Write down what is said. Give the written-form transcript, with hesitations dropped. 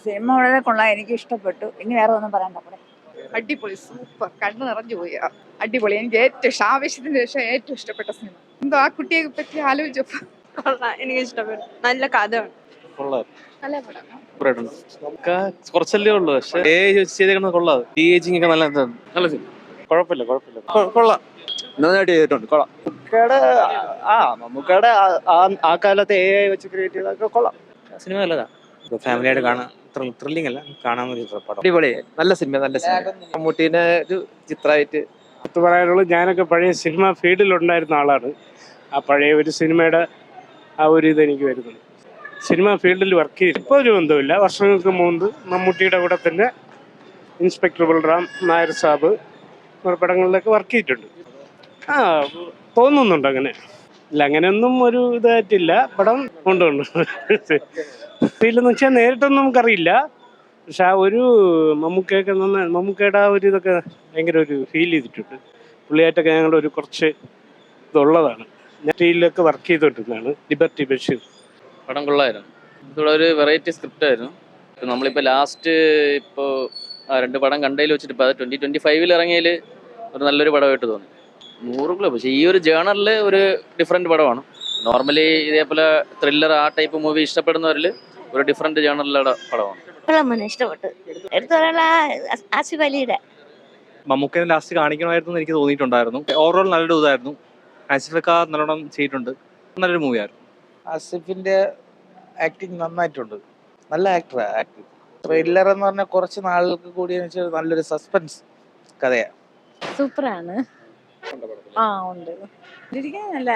Cinema വളരെ കൊള്ളാം, എനിക്ക് ഇഷ്ടപ്പെട്ടു. ഇനി വേറെ ഒന്നും പറയണ്ട. അടിപൊളി, സൂപ്പർ, കണ്ണു നിറഞ്ഞു പോയി. അടിപൊളി, എനിക്ക് ഏറ്റവും ആവേശത്തിന് ശേഷം ഏറ്റവും ഇഷ്ടപ്പെട്ട സിനിമ. എന്തോ ആ കുട്ടിയെ പറ്റി ആലോചിച്ചപ്പോ കൊള്ളാം, എനിക്ക് ഇഷ്ടപ്പെട്ടു. നല്ല കഥയാണ്. നല്ല പടം. നമുക്ക് കുറച്ചല്ലേ ഉള്ളൂ, പക്ഷെ ചെയ്തേക്കുന്നത് കൊള്ളാം. ഈ ഏജിങ് ഒക്കെ നല്ല നല്ല സിനിമ. കുഴപ്പമില്ല കൊള്ളാം, നന്നായിട്ട് ചെയ്തിട്ടുണ്ട്. കൊള്ളാം. മമ്മൂക്കയുടെ ആ കാലത്തെ AI വെച്ച് ക്രിയേറ്റ് ചെയ്തൊക്കെ കൊള്ളാം. സിനിമ നല്ലതാ, ഫാമിലിയായിട്ട് കാണാൻ. ത്രില്ലിംഗ് അല്ല, കാണാൻ പടം. അടിപൊളി, നല്ല സിനിമ. മമ്മൂട്ടീനെ ഒരു ചിത്രമായിട്ട് പറയാനുള്ളത്, ഞാനൊക്കെ പഴയ സിനിമ ഫീൽഡിലുണ്ടായിരുന്ന ആളാണ്. ആ പഴയ ഒരു സിനിമയുടെ ആ ഒരു ഇത് എനിക്ക് വരുന്നുണ്ട്. സിനിമ ഫീൽഡിൽ വർക്ക് ചെയ്ത് ഇപ്പോൾ ഒരു ബന്ധമില്ല. വർഷങ്ങൾക്ക് മുമ്പ് മമ്മൂട്ടിയുടെ കൂടെ തന്നെ ഇൻസ്പെക്ടർ ബൽറാം, നായർ സാബ് പടങ്ങളിലൊക്കെ വർക്ക് ചെയ്തിട്ടുണ്ട്. തോന്നുന്നുണ്ട് അങ്ങനെ. ഇല്ല, അങ്ങനെയൊന്നും ഒരു ഇതായിട്ടില്ല. പടം കൊണ്ടുണ്ട് ഫീൽഡെന്ന് വെച്ചാൽ നേരിട്ടൊന്നും നമുക്കറിയില്ല, പക്ഷെ ആ ഒരു മമ്മൂക്കയുടെ ആ ഒരു ഇതൊക്കെ ഭയങ്കര ഒരു ഫീൽ ചെയ്തിട്ടുണ്ട്. പുള്ളിയായിട്ടൊക്കെ ഞങ്ങളുടെ ഒരു കുറച്ച് ഇതുള്ളതാണ്. ഞാൻ ടീമിലൊക്കെ വർക്ക് ചെയ്തുകൊണ്ടിരുന്നതാണ്. ലിബർട്ടി ബഷീർ. പടം കൊള്ളായിരുന്നു. ഇവിടെ ഒരു വെറൈറ്റി സ്ക്രിപ്റ്റ് ആയിരുന്നു. നമ്മളിപ്പോൾ ലാസ്റ്റ് ഇപ്പോൾ 2 പടം കണ്ടതിൽ വെച്ചിട്ട് ഇപ്പോൾ അത് 2025 ഇറങ്ങിയതിൽ ഒരു നല്ലൊരു പടമായിട്ട് തോന്നി. 100 പക്ഷേ ഈ ഒരു ജേണറിൽ ഒരു ഡിഫറെൻറ്റ് പടമാണ്. നോർമലി ഇതേപോലെ ത്രില്ലർ ആ ടൈപ്പ് മൂവി ഇഷ്ടപ്പെടുന്നവരിൽ ഒരു ഡിഫറെൻറ്റ് ജേണറിലുള്ള പടമാണ്. ഇഷ്ടപ്പെട്ടു. എടുത്തു പറയാനുള്ള ആസിഫ് അലിയുടെ മമ്മൂക്കനെ ലാസ്റ്റ് കാണിക്കണമായിരുന്നു എനിക്ക് തോന്നിയിട്ടുണ്ടായിരുന്നു. ഓവറോൾ നല്ലൊരു ഇതായിരുന്നു. ആസിഫൊക്കെ നല്ലോണം ചെയ്തിട്ടുണ്ട്. നല്ലൊരു മൂവിയായിരുന്നു. ആസിഫിന്റെ ആക്ടിങ് നന്നായിട്ടുണ്ട്. നല്ല ആക്ടിങ്. ത്രില്ലർ എന്ന് പറഞ്ഞാൽ കുറച്ച് നാളുകൾക്ക് കൂടി നല്ലൊരു സസ്പെൻസ് കഥയാണ്. സൂപ്പറാണ്. ഉണ്ട്. നല്ല